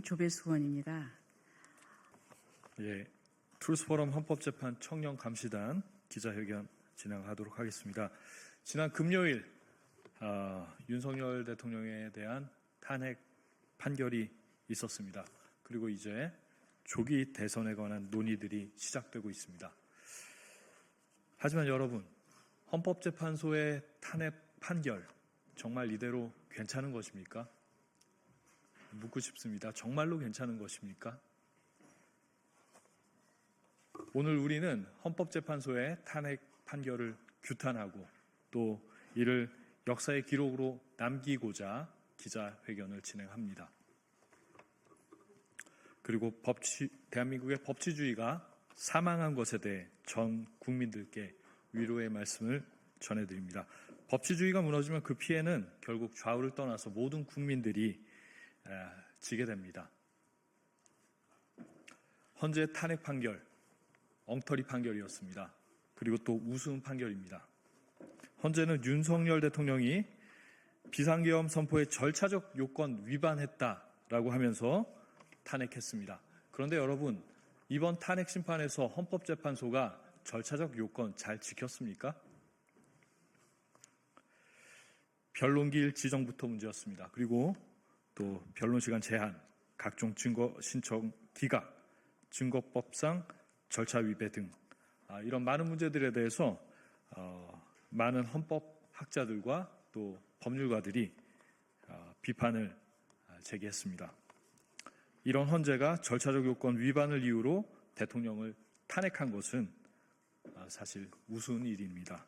조배수 의원입니다. 예, 트루스포럼 헌법재판 청년감시단 기자회견 진행하도록 하겠습니다. 지난 금요일 윤석열 대통령에 대한 탄핵 판결이 있었습니다. 그리고 이제 조기 대선에 관한 논의들이 시작되고 있습니다. 하지만 여러분, 헌법재판소의 탄핵 판결 정말 이대로 괜찮은 것입니까? 묻고 싶습니다. 정말로 괜찮은 것입니까? 오늘 우리는 헌법재판소의 탄핵 판결을 규탄하고 또 이를 역사의 기록으로 남기고자 기자회견을 진행합니다. 그리고 대한민국의 법치주의가 사망한 것에 대해 전 국민들께 위로의 말씀을 전해드립니다. 법치주의가 무너지면 그 피해는 결국 좌우를 떠나서 모든 국민들이 지게 됩니다. 헌재 탄핵 판결, 엉터리 판결이었습니다. 그리고 또 우스운 판결입니다. 헌재는 윤석열 대통령이 비상계엄 선포의 절차적 요건 위반했다라고 하면서 탄핵했습니다. 그런데 여러분, 이번 탄핵 심판에서 헌법재판소가 절차적 요건 잘 지켰습니까? 변론기일 지정부터 문제였습니다. 그리고 또 변론시간 제한, 각종 증거 신청 기각, 증거법상 절차 위배 등 이런 많은 문제들에 대해서 많은 헌법학자들과 또 법률가들이 비판을 제기했습니다. 이런 헌재가 절차적 요건 위반을 이유로 대통령을 탄핵한 것은 사실 우스운 일입니다.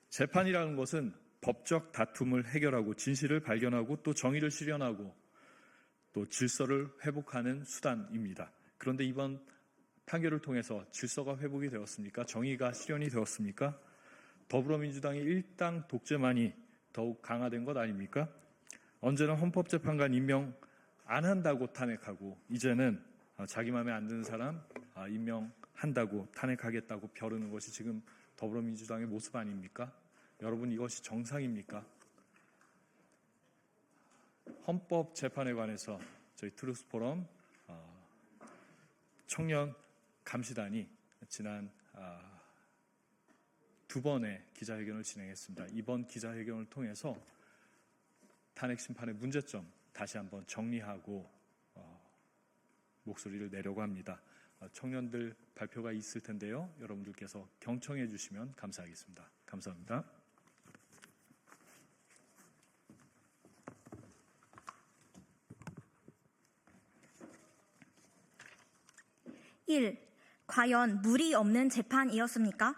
재판이라는 것은 법적 다툼을 해결하고 진실을 발견하고 또 정의를 실현하고 또 질서를 회복하는 수단입니다. 그런데 이번 판결을 통해서 질서가 회복이 되었습니까? 정의가 실현이 되었습니까? 더불어민주당의 일당 독재만이 더욱 강화된 것 아닙니까? 언제나 헌법재판관 임명 안 한다고 탄핵하고 이제는 자기 마음에 안 드는 사람 임명한다고 탄핵하겠다고 벼르는 것이 지금 더불어민주당의 모습 아닙니까? 여러분, 이것이 정상입니까? 헌법재판에 관해서 저희 트루스포럼 청년 감시단이 지난 두 번의 기자회견을 진행했습니다. 이번 기자회견을 통해서 탄핵 심판의 문제점 다시 한번 정리하고 목소리를 내려고 합니다. 청년들 발표가 있을 텐데요. 여러분들께서 경청해 주시면 감사하겠습니다. 감사합니다. 1. 과연 무리 없는 재판이었습니까?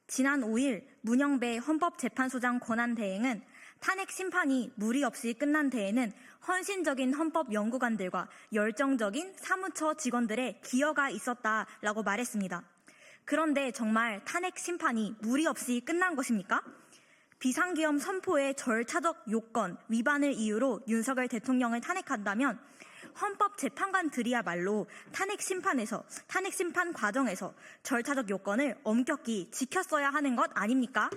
지난 5일 문영배 헌법재판소장 권한대행은 탄핵 심판이 무리 없이 끝난 데에는 헌신적인 헌법연구관들과 열정적인 사무처 직원들의 기여가 있었다라고 말했습니다. 그런데 정말 탄핵 심판이 무리 없이 끝난 것입니까? 비상계엄 선포의 절차적 요건 위반을 이유로 윤석열 대통령을 탄핵한다면 헌법재판관들이야말로 탄핵 심판 과정에서 절차적 요건을 엄격히 지켰어야 하는 것 아닙니까?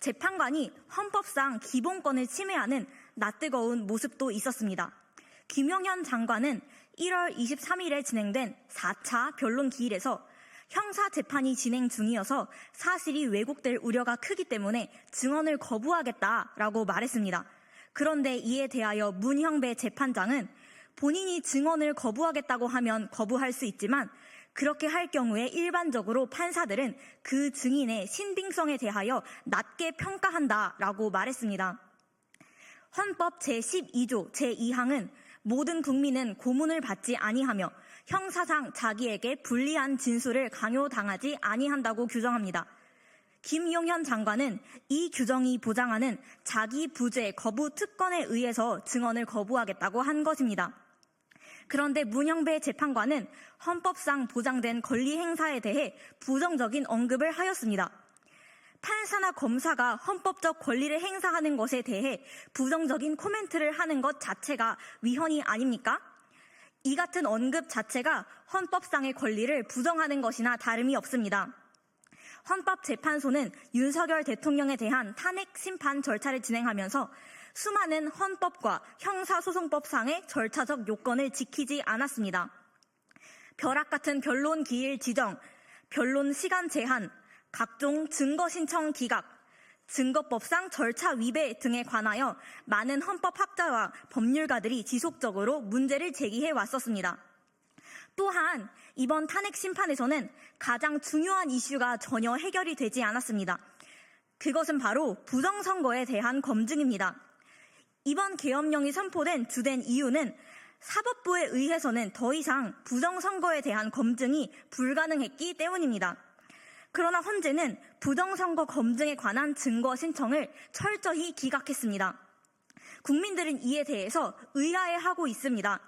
재판관이 헌법상 기본권을 침해하는 낯뜨거운 모습도 있었습니다. 김용현 장관은 1월 23일에 진행된 4차 변론 기일에서 형사재판이 진행 중이어서 사실이 왜곡될 우려가 크기 때문에 증언을 거부하겠다라고 말했습니다. 그런데 이에 대하여 문형배 재판장은 본인이 증언을 거부하겠다고 하면 거부할 수 있지만 그렇게 할 경우에 일반적으로 판사들은 그 증인의 신빙성에 대하여 낮게 평가한다라고 말했습니다. 헌법 제12조 제2항은 모든 국민은 고문을 받지 아니하며 형사상 자기에게 불리한 진술을 강요당하지 아니한다고 규정합니다. 김용현 장관은 이 규정이 보장하는 자기 부재 거부 특권에 의해서 증언을 거부하겠다고 한 것입니다. 그런데 문영배 재판관은 헌법상 보장된 권리 행사에 대해 부정적인 언급을 하였습니다. 판사나 검사가 헌법적 권리를 행사하는 것에 대해 부정적인 코멘트를 하는 것 자체가 위헌이 아닙니까? 이 같은 언급 자체가 헌법상의 권리를 부정하는 것이나 다름이 없습니다. 헌법재판소는 윤석열 대통령에 대한 탄핵 심판 절차를 진행하면서 수많은 헌법과 형사소송법상의 절차적 요건을 지키지 않았습니다. 벼락 같은 변론 기일 지정, 변론 시간 제한, 각종 증거 신청 기각, 증거법상 절차 위배 등에 관하여 많은 헌법학자와 법률가들이 지속적으로 문제를 제기해 왔었습니다. 또한 이번 탄핵 심판에서는 가장 중요한 이슈가 전혀 해결이 되지 않았습니다. 그것은 바로 부정선거에 대한 검증입니다. 이번 계엄령이 선포된 주된 이유는 사법부에 의해서는 더 이상 부정선거에 대한 검증이 불가능했기 때문입니다. 그러나 헌재는 부정선거 검증에 관한 증거 신청을 철저히 기각했습니다. 국민들은 이에 대해서 의아해하고 있습니다.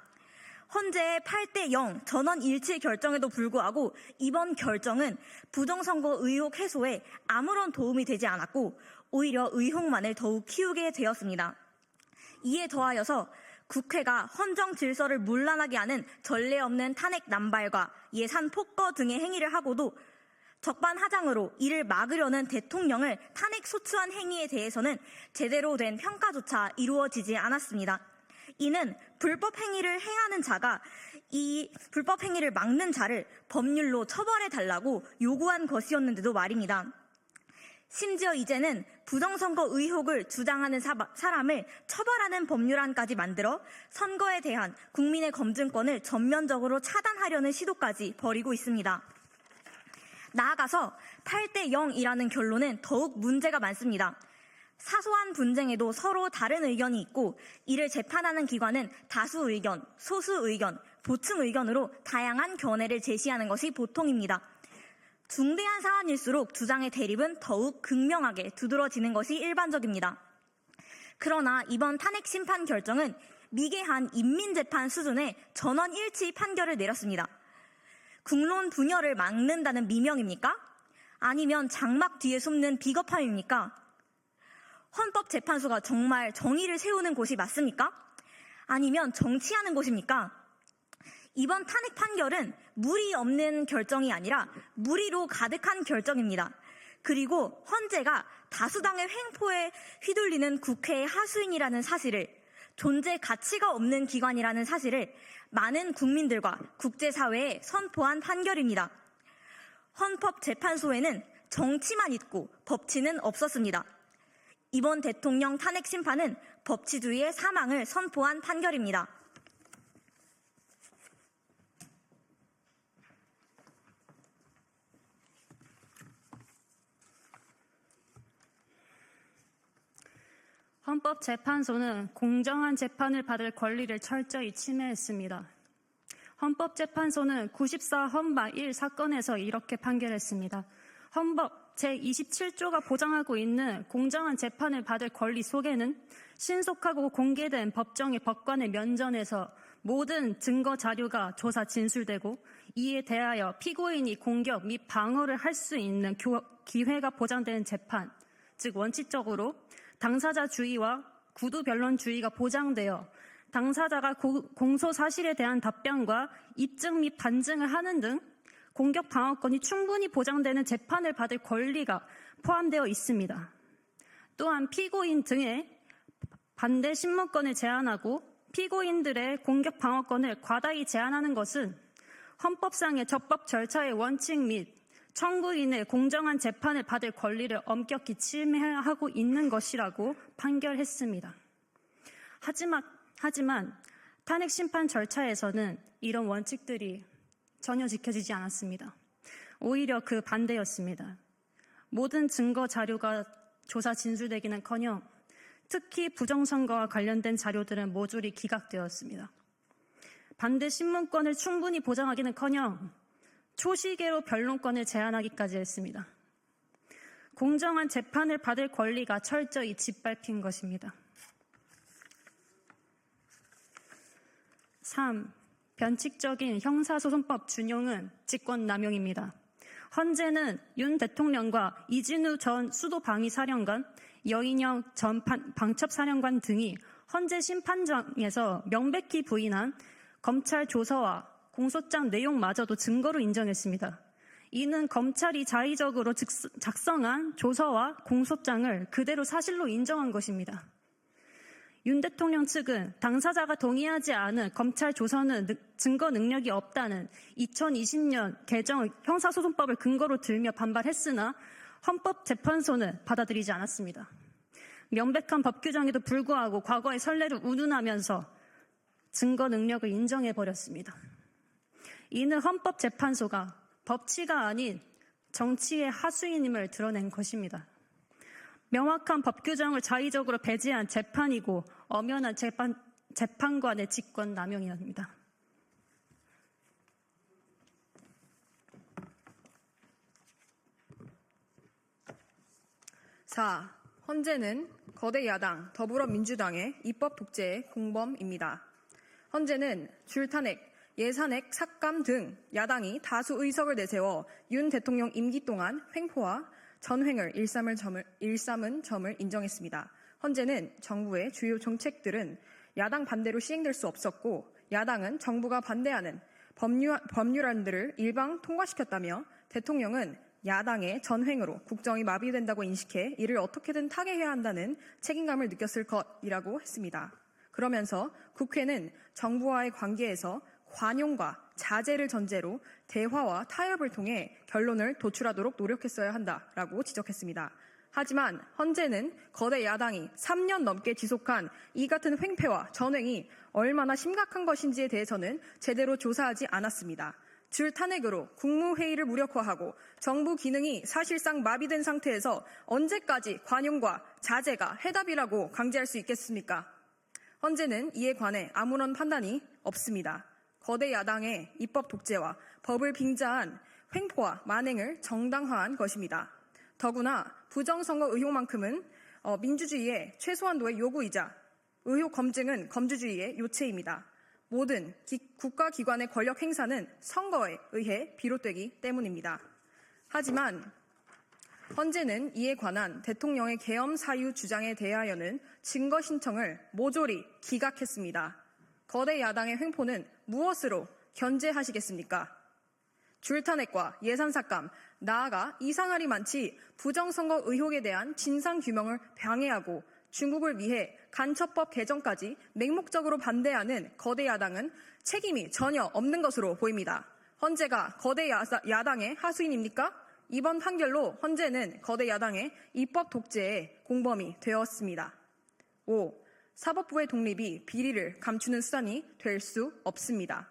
헌재의 8대0 전원 일치 결정에도 불구하고 이번 결정은 부정선거 의혹 해소에 아무런 도움이 되지 않았고 오히려 의혹만을 더욱 키우게 되었습니다. 이에 더하여서 국회가 헌정 질서를 문란하게 하는 전례 없는 탄핵 남발과 예산 폭거 등의 행위를 하고도 적반하장으로 이를 막으려는 대통령을 탄핵 소추한 행위에 대해서는 제대로 된 평가조차 이루어지지 않았습니다. 이는 불법 행위를 행하는 자가 이 불법 행위를 막는 자를 법률로 처벌해달라고 요구한 것이었는데도 말입니다. 심지어 이제는 부정선거 의혹을 주장하는 사람을 처벌하는 법률안까지 만들어 선거에 대한 국민의 검증권을 전면적으로 차단하려는 시도까지 벌이고 있습니다. 나아가서 8대0이라는 결론은 더욱 문제가 많습니다. 사소한 분쟁에도 서로 다른 의견이 있고 이를 재판하는 기관은 다수 의견, 소수 의견, 보충 의견으로 다양한 견해를 제시하는 것이 보통입니다. 중대한 사안일수록 주장의 대립은 더욱 극명하게 두드러지는 것이 일반적입니다. 그러나 이번 탄핵 심판 결정은 미개한 인민재판 수준의 전원 일치 판결을 내렸습니다. 국론 분열을 막는다는 미명입니까? 아니면 장막 뒤에 숨는 비겁함입니까? 헌법재판소가 정말 정의를 세우는 곳이 맞습니까? 아니면 정치하는 곳입니까? 이번 탄핵 판결은 무리 없는 결정이 아니라 무리로 가득한 결정입니다. 그리고 헌재가 다수당의 횡포에 휘둘리는 국회의 하수인이라는 사실을, 존재 가치가 없는 기관이라는 사실을 많은 국민들과 국제사회에 선포한 판결입니다. 헌법재판소에는 정치만 있고 법치는 없었습니다. 이번 대통령 탄핵 심판은 법치주의의 사망을 선포한 판결입니다. 헌법재판소는 공정한 재판을 받을 권리를 철저히 침해했습니다. 헌법재판소는 94 헌마 1 사건에서 이렇게 판결했습니다. 헌법 제27조가 보장하고 있는 공정한 재판을 받을 권리 속에는 신속하고 공개된 법정의 법관의 면전에서 모든 증거 자료가 조사 진술되고 이에 대하여 피고인이 공격 및 방어를 할 수 있는 기회가 보장되는 재판, 즉 원칙적으로 당사자주의와 구두변론주의가 보장되어 당사자가 공소 사실에 대한 답변과 입증 및 반증을 하는 등 공격 방어권이 충분히 보장되는 재판을 받을 권리가 포함되어 있습니다. 또한 피고인 등의 반대 신문권을 제한하고 피고인들의 공격 방어권을 과다히 제한하는 것은 헌법상의 적법 절차의 원칙 및 청구인의 공정한 재판을 받을 권리를 엄격히 침해하고 있는 것이라고 판결했습니다. 하지만 탄핵 심판 절차에서는 이런 원칙들이 전혀 지켜지지 않았습니다. 오히려 그 반대였습니다. 모든 증거 자료가 조사 진술되기는커녕 특히 부정선거와 관련된 자료들은 모조리 기각되었습니다. 반대 신문권을 충분히 보장하기는커녕 초시계로 변론권을 제한하기까지 했습니다. 공정한 재판을 받을 권리가 철저히 짓밟힌 것입니다. 3. 변칙적인 형사소송법 준용은 직권남용입니다. 헌재는 윤 대통령과 이진우 전 수도방위사령관, 여인영 전 방첩사령관 등이 헌재 심판장에서 명백히 부인한 검찰 조서와 공소장 내용마저도 증거로 인정했습니다. 이는 검찰이 자의적으로 작성한 조서와 공소장을 그대로 사실로 인정한 것입니다. 윤 대통령 측은 당사자가 동의하지 않은 검찰 조서는 증거 능력이 없다는 2020년 개정 형사소송법을 근거로 들며 반발했으나 헌법재판소는 받아들이지 않았습니다. 명백한 법 규정에도 불구하고 과거의 선례를 운운하면서 증거 능력을 인정해버렸습니다. 이는 헌법재판소가 법치가 아닌 정치의 하수인임을 드러낸 것입니다. 명확한 법 규정을 자의적으로 배제한 재판이고 엄연한 재판관의 직권 남용이옵니다. 자, 헌재는 거대 야당 더불어민주당의 입법 독재의 공범입니다. 헌재는 줄탄핵, 예산핵, 삭감 등 야당이 다수 의석을 내세워 윤 대통령 임기 동안 횡포와 전횡을 일삼은 점을 인정했습니다. 헌재는 정부의 주요 정책들은 야당 반대로 시행될 수 없었고 야당은 정부가 반대하는 법률안들을 일방 통과시켰다며 대통령은 야당의 전횡으로 국정이 마비된다고 인식해 이를 어떻게든 타개해야 한다는 책임감을 느꼈을 것이라고 했습니다. 그러면서 국회는 정부와의 관계에서 관용과 자제를 전제로 대화와 타협을 통해 결론을 도출하도록 노력했어야 한다라고 지적했습니다. 하지만 헌재는 거대 야당이 3년 넘게 지속한 이 같은 횡패와 전횡이 얼마나 심각한 것인지에 대해서는 제대로 조사하지 않았습니다. 줄탄핵으로 국무회의를 무력화하고 정부 기능이 사실상 마비된 상태에서 언제까지 관용과 자제가 해답이라고 강제할 수 있겠습니까? 헌재는 이에 관해 아무런 판단이 없습니다. 거대 야당의 입법 독재와 법을 빙자한 횡포와 만행을 정당화한 것입니다. 더구나 부정선거 의혹만큼은 민주주의의 최소한도의 요구이자 의혹 검증은 검주주의의 요체입니다. 모든 국가기관의 권력 행사는 선거에 의해 비롯되기 때문입니다. 하지만 헌재는 이에 관한 대통령의 계엄 사유 주장에 대하여는 증거 신청을 모조리 기각했습니다. 거대 야당의 횡포는 무엇으로 견제하시겠습니까? 줄탄핵과 예산삭감, 나아가 이상할이 많지 부정선거 의혹에 대한 진상규명을 방해하고 중국을 위해 간첩법 개정까지 맹목적으로 반대하는 거대 야당은 책임이 전혀 없는 것으로 보입니다. 헌재가 거대 야당의 하수인입니까? 이번 판결로 헌재는 거대 야당의 입법 독재의 공범이 되었습니다. 5. 사법부의 독립이 비리를 감추는 수단이 될 수 없습니다.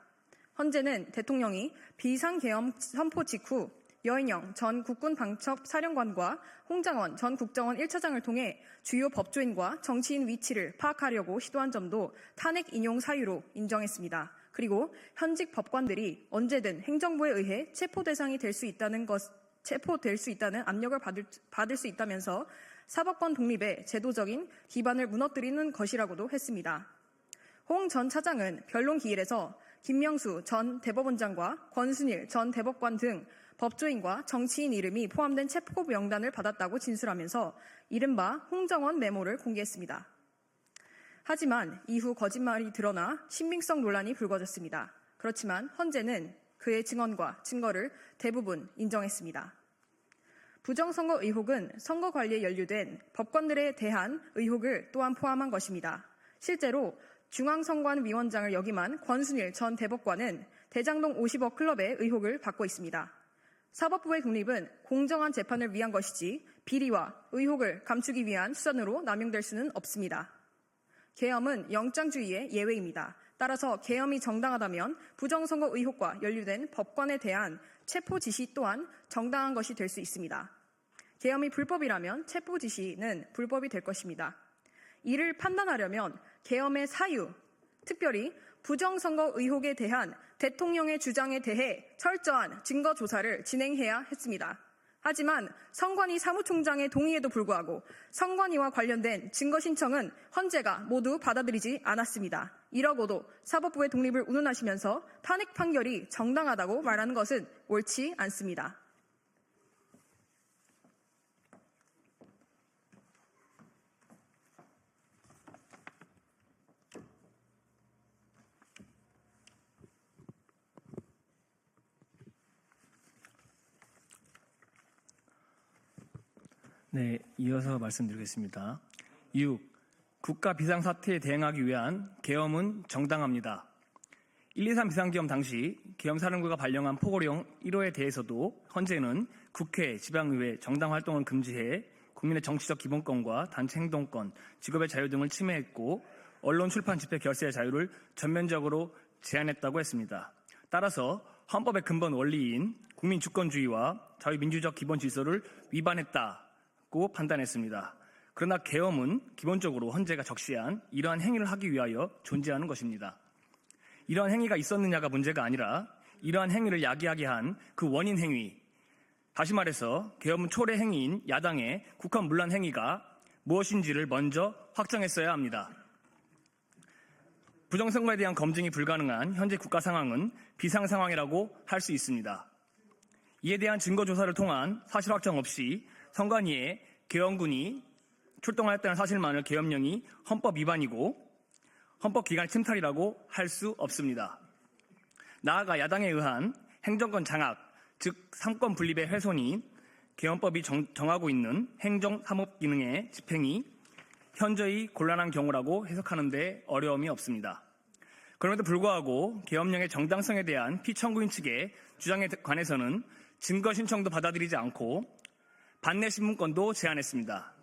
헌재는 대통령이 비상계엄 선포 직후 여인영 전 국군방첩사령관과 홍장원 전 국정원 1차장을 통해 주요 법조인과 정치인 위치를 파악하려고 시도한 점도 탄핵 인용 사유로 인정했습니다. 그리고 현직 법관들이 언제든 행정부에 의해 체포될 수 있다는 압력을 받을 수 있다면서 사법권 독립의 제도적인 기반을 무너뜨리는 것이라고도 했습니다. 홍 전 차장은 변론 기일에서 김명수 전 대법원장과 권순일 전 대법관 등 법조인과 정치인 이름이 포함된 체포 명단을 받았다고 진술하면서 이른바 홍정원 메모를 공개했습니다. 하지만 이후 거짓말이 드러나 신빙성 논란이 불거졌습니다. 그렇지만 헌재는 그의 증언과 증거를 대부분 인정했습니다. 부정선거 의혹은 선거 관리에 연루된 법관들에 대한 의혹을 또한 포함한 것입니다. 실제로 중앙선관위원장을 역임한 권순일 전 대법관은 대장동 50억 클럽의 의혹을 받고 있습니다. 사법부의 독립은 공정한 재판을 위한 것이지 비리와 의혹을 감추기 위한 수단으로 남용될 수는 없습니다. 계엄은 영장주의의 예외입니다. 따라서 계엄이 정당하다면 부정선거 의혹과 연루된 법관에 대한 체포 지시 또한 정당한 것이 될 수 있습니다. 계엄이 불법이라면 체포 지시는 불법이 될 것입니다. 이를 판단하려면 계엄의 사유, 특별히 부정선거 의혹에 대한 대통령의 주장에 대해 철저한 증거 조사를 진행해야 했습니다. 하지만 선관위 사무총장의 동의에도 불구하고 선관위와 관련된 증거 신청은 헌재가 모두 받아들이지 않았습니다. 이러고도 사법부의 독립을 운운하시면서 탄핵 판결이 정당하다고 말하는 것은 옳지 않습니다. 네, 이어서 말씀드리겠습니다. 6. 국가 비상사태에 대응하기 위한 계엄은 정당합니다. 1.23 비상계엄 당시 계엄사령부가 발령한 포고령 1호에 대해서도 현재는 국회, 지방의회, 정당 활동을 금지해 국민의 정치적 기본권과 단체 행동권, 직업의 자유 등을 침해했고 언론, 출판, 집회, 결세의 자유를 전면적으로 제한했다고 했습니다. 따라서 헌법의 근본 원리인 국민 주권주의와 자유민주적 기본 질서를 위반했다고 판단했습니다. 그러나 계엄은 기본적으로 헌재가 적시한 이러한 행위를 하기 위하여 존재하는 것입니다. 이러한 행위가 있었느냐가 문제가 아니라 이러한 행위를 야기하게 한 그 원인 행위, 다시 말해서 계엄은 초래 행위인 야당의 국헌 문란 행위가 무엇인지를 먼저 확정했어야 합니다. 부정선거에 대한 검증이 불가능한 현재 국가 상황은 비상 상황이라고 할 수 있습니다. 이에 대한 증거 조사를 통한 사실 확정 없이 선관위에 계엄군이 출동하였다는 사실만을 계엄령이 헌법 위반이고 헌법 기관의 침탈이라고 할 수 없습니다. 나아가 야당에 의한 행정권 장악, 즉 삼권 분립의 훼손이 계엄법이 정하고 있는 행정 사법 기능의 집행이 현저히 곤란한 경우라고 해석하는 데 어려움이 없습니다. 그럼에도 불구하고 계엄령의 정당성에 대한 피청구인 측의 주장에 관해서는 증거 신청도 받아들이지 않고 반내 신문권도 제한했습니다.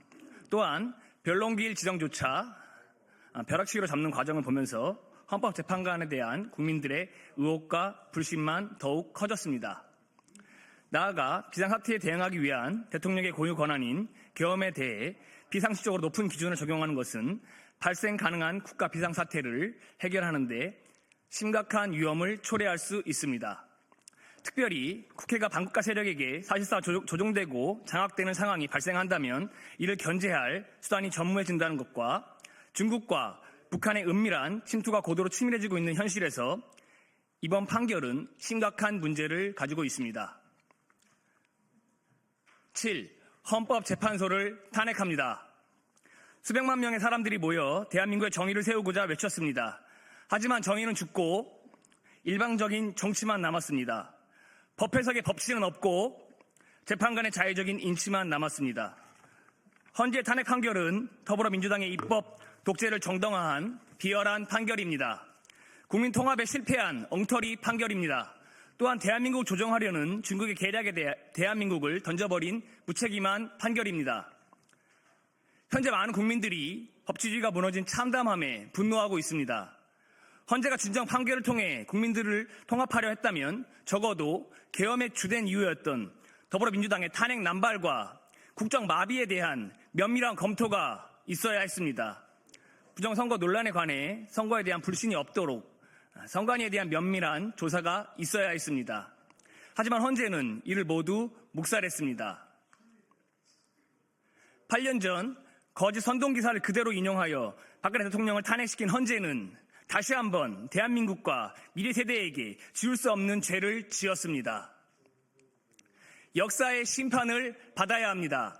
또한 변론기일 지정조차 벼락치기로 잡는 과정을 보면서 헌법재판관에 대한 국민들의 의혹과 불신만 더욱 커졌습니다. 나아가 비상사태에 대응하기 위한 대통령의 고유 권한인 계엄에 대해 비상시적으로 높은 기준을 적용하는 것은 발생 가능한 국가 비상사태를 해결하는 데 심각한 위험을 초래할 수 있습니다. 특별히 국회가 반국가 세력에게 사실상 조종되고 장악되는 상황이 발생한다면 이를 견제할 수단이 전무해진다는 것과 중국과 북한의 은밀한 침투가 고도로 치밀해지고 있는 현실에서 이번 판결은 심각한 문제를 가지고 있습니다. 7. 헌법재판소를 탄핵합니다. 수백만 명의 사람들이 모여 대한민국의 정의를 세우고자 외쳤습니다. 하지만 정의는 죽고 일방적인 정치만 남았습니다. 법 해석의 법치는 없고 재판관의 자유적인 인치만 남았습니다. 헌재 탄핵 판결은 더불어민주당의 입법 독재를 정당화한 비열한 판결입니다. 국민 통합에 실패한 엉터리 판결입니다. 또한 대한민국을 조정하려는 중국의 계략에 대해 대한민국을 던져버린 무책임한 판결입니다. 현재 많은 국민들이 법치주의가 무너진 참담함에 분노하고 있습니다. 헌재가 진정 판결을 통해 국민들을 통합하려 했다면 적어도 계엄의 주된 이유였던 더불어민주당의 탄핵 남발과 국정 마비에 대한 면밀한 검토가 있어야 했습니다. 부정선거 논란에 관해 선거에 대한 불신이 없도록 선관위에 대한 면밀한 조사가 있어야 했습니다. 하지만 헌재는 이를 모두 묵살했습니다. 8년 전 거짓 선동기사를 그대로 인용하여 박근혜 대통령을 탄핵시킨 헌재는 다시 한번 대한민국과 미래 세대에게 지울 수 없는 죄를 지었습니다. 역사의 심판을 받아야 합니다.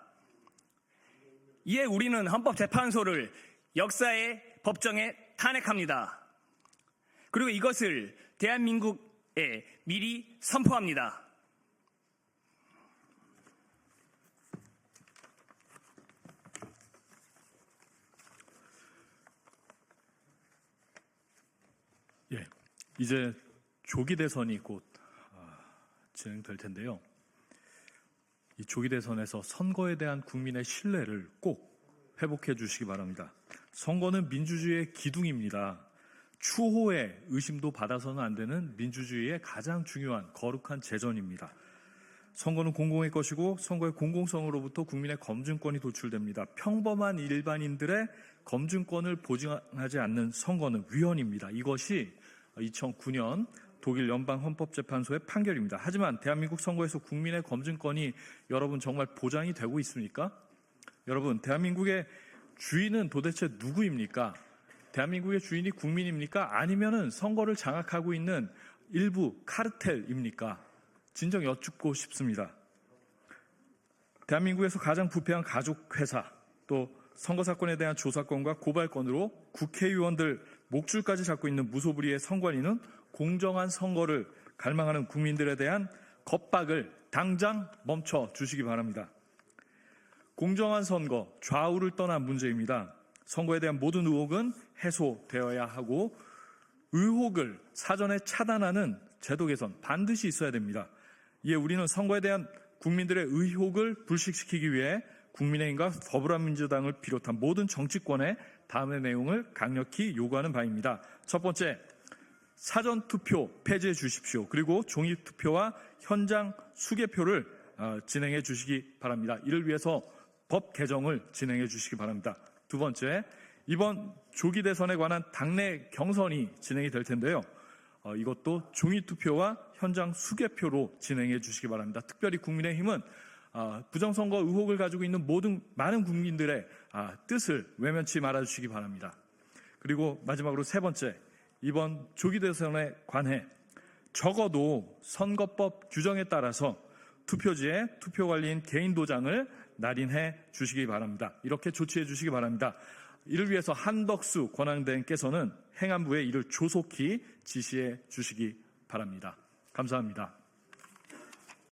이에 우리는 헌법재판소를 역사의 법정에 탄핵합니다. 그리고 이것을 대한민국에 미리 선포합니다. 예, 이제 조기 대선이 곧 진행될 텐데요. 이 조기 대선에서 선거에 대한 국민의 신뢰를 꼭 회복해 주시기 바랍니다. 선거는 민주주의의 기둥입니다. 추호의 의심도 받아서는 안 되는 민주주의의 가장 중요한 거룩한 재전입니다. 선거는 공공의 것이고 선거의 공공성으로부터 국민의 검증권이 도출됩니다. 평범한 일반인들의 검증권을 보장하지 않는 선거는 위헌입니다. 이것이 2009년 독일 연방헌법재판소의 판결입니다. 하지만 대한민국 선거에서 국민의 검증권이 여러분 정말 보장이 되고 있습니까? 여러분, 대한민국의 주인은 도대체 누구입니까? 대한민국의 주인이 국민입니까? 아니면은 선거를 장악하고 있는 일부 카르텔입니까? 진정 여쭙고 싶습니다. 대한민국에서 가장 부패한 가족회사, 또 선거 사건에 대한 조사권과 고발권으로 국회의원들 목줄까지 잡고 있는 무소불위의 선관위는 공정한 선거를 갈망하는 국민들에 대한 겁박을 당장 멈춰 주시기 바랍니다. 공정한 선거, 좌우를 떠난 문제입니다. 선거에 대한 모든 의혹은 해소되어야 하고 의혹을 사전에 차단하는 제도 개선 반드시 있어야 됩니다. 이에 우리는 선거에 대한 국민들의 의혹을 불식시키기 위해 국민의힘과 더불어민주당을 비롯한 모든 정치권에 다음의 내용을 강력히 요구하는 바입니다. 첫 번째, 사전투표 폐지해 주십시오. 그리고 종이투표와 현장 수개표를 진행해 주시기 바랍니다. 이를 위해서 법 개정을 진행해 주시기 바랍니다. 두 번째, 이번 조기 대선에 관한 당내 경선이 진행이 될 텐데요. 이것도 종이투표와 현장 수개표로 진행해 주시기 바랍니다. 특별히 국민의힘은 부정선거 의혹을 가지고 있는 많은 국민들의 뜻을 외면치 말아주시기 바랍니다. 그리고 마지막으로 세 번째, 이번 조기 대선에 관해 적어도 선거법 규정에 따라서 투표지에 투표관리인 개인 도장을 날인해 주시기 바랍니다. 이렇게 조치해 주시기 바랍니다. 이를 위해서 한덕수 권한대행께서는 행안부에 이를 조속히 지시해 주시기 바랍니다. 감사합니다.